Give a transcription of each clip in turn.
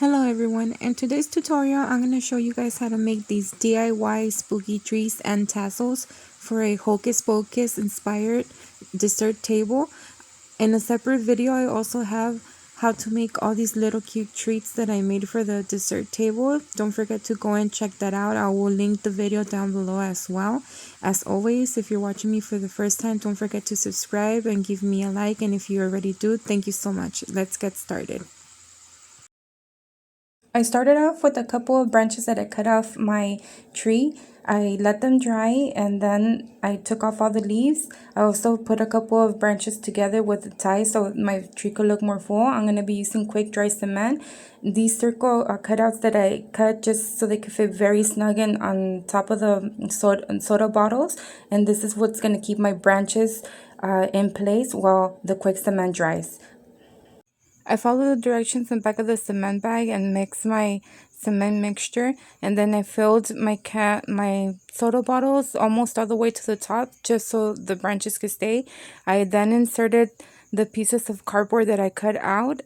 Hello everyone, in today's tutorial I'm going to show you guys how to make these DIY spooky trees and tassels for a Hocus Pocus inspired dessert table. In a separate video I also have how to make all these little cute treats that I made for the dessert table. Don't forget to go and check that out. I will link the video down below as well. As always, if you're watching me for the first time, don't forget to subscribe and give me a like, and if you already do, thank you so much. Let's get started. I started off with a couple of branches that I cut off my tree. I let them dry and then I took off all the leaves. I also put a couple of branches together with the ties so my tree could look more full. I'm going to be using quick dry cement. These circle cutouts that I cut just so they could fit very snug in on top of the soda bottles. And this is what's going to keep my branches in place while the quick cement dries. I followed the directions in the back of the cement bag and mixed my cement mixture, and then I filled my soda bottles almost all the way to the top just so the branches could stay. I then inserted the pieces of cardboard that I cut out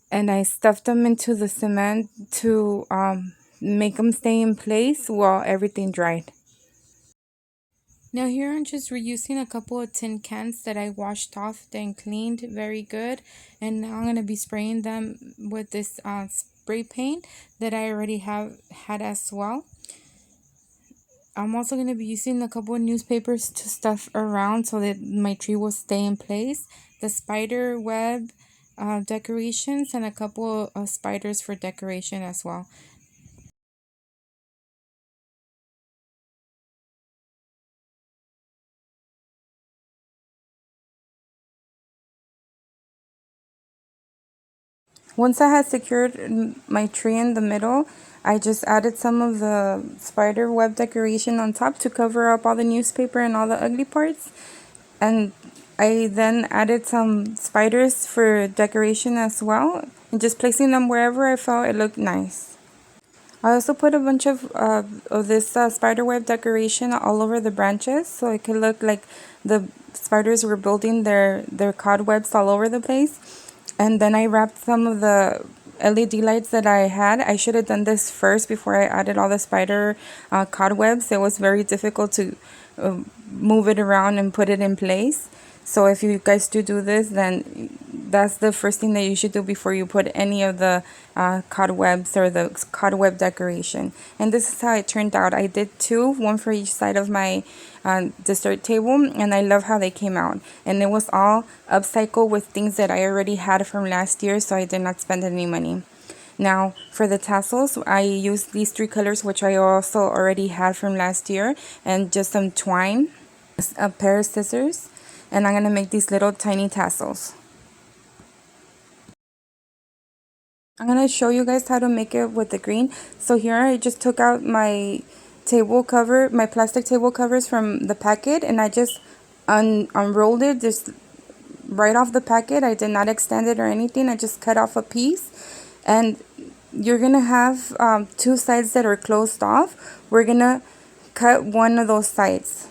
and I stuffed them into the cement to make them stay in place while everything dried. Now here I'm just reusing a couple of tin cans that I washed off and cleaned very good, and now I'm going to be spraying them with this spray paint that I already have had as well. I'm also going to be using a couple of newspapers to stuff around so that my tree will stay in place, the spider web decorations, and a couple of spiders for decoration as well. Once I had secured my tree in the middle, I just added some of the spider web decoration on top to cover up all the newspaper and all the ugly parts. And I then added some spiders for decoration as well, and just placing them wherever I felt it looked nice. I also put a bunch of this spiderweb decoration all over the branches so it could look like the spiders were building their cobwebs all over the place. And then I wrapped some of the LED lights that I had. I should have done this first before I added all the spider cobwebs. It was very difficult to move it around and put it in place. So if you guys do this, then that's the first thing that you should do before you put any of the cobwebs or the cobweb decoration. And this is how it turned out. I did two, one for each side of my dessert table, and I love how they came out. And it was all upcycled with things that I already had from last year, so I did not spend any money. Now for the tassels, I used these three colors, which I also already had from last year, and just some twine, a pair of scissors, and I'm going to make these little tiny tassels. I'm going to show you guys how to make it with the green. So here I just took out my table cover, my plastic table covers from the packet, and I just unrolled it just right off the packet. I did not extend it or anything. I just cut off a piece, and you're going to have two sides that are closed off. We're going to cut one of those sides.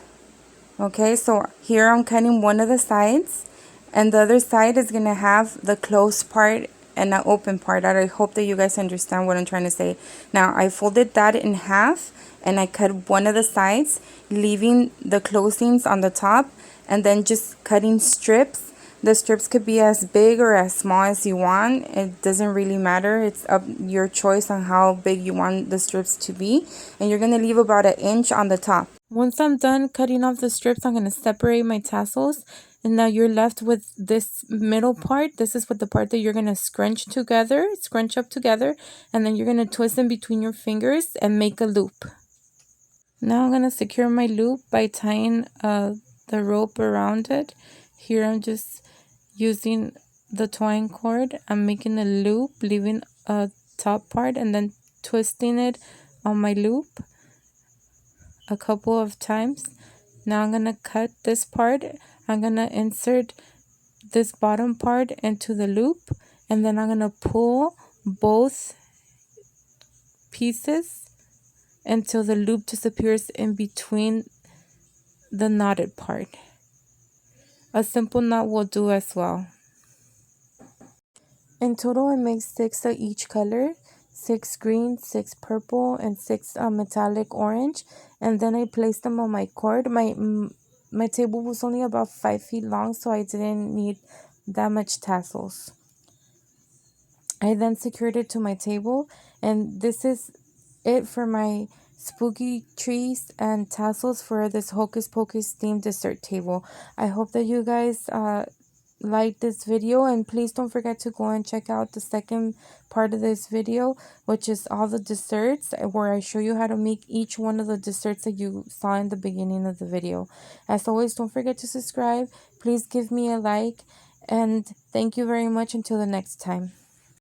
Okay, so here I'm cutting one of the sides, and the other side is going to have the closed part and the open part. I hope that you guys understand what I'm trying to say. Now I folded that in half and I cut one of the sides, leaving the closings on the top, and then just cutting strips. The strips could be as big or as small as you want. It doesn't really matter. It's up your choice on how big you want the strips to be. And you're going to leave about 1 inch on the top. Once I'm done cutting off the strips, I'm going to separate my tassels. And now you're left with this middle part. This is what the part that you're going to scrunch up together. And then you're going to twist them between your fingers and make a loop. Now I'm going to secure my loop by tying the rope around it. Here I'm just using the twine cord. I'm making a loop, leaving a top part and then twisting it on my loop a couple of times. Now I'm going to cut this part. I'm going to insert this bottom part into the loop, and then I'm going to pull both pieces until the loop disappears in between the knotted part. A simple knot will do as well. In total, I made 6 of each color. 6 green, 6 purple, and 6 metallic orange. And then I placed them on my cord. My table was only about 5 feet long, so I didn't need that much tassels. I then secured it to my table, and this is it for my spooky trees and tassels for this Hocus Pocus themed dessert table. I hope that you guys like this video, and please don't forget to go and check out the second part of this video, which is all the desserts, where I show you how to make each one of the desserts that you saw in the beginning of the video. As always, don't forget to subscribe. Please give me a like, and thank you very much. Until the next time.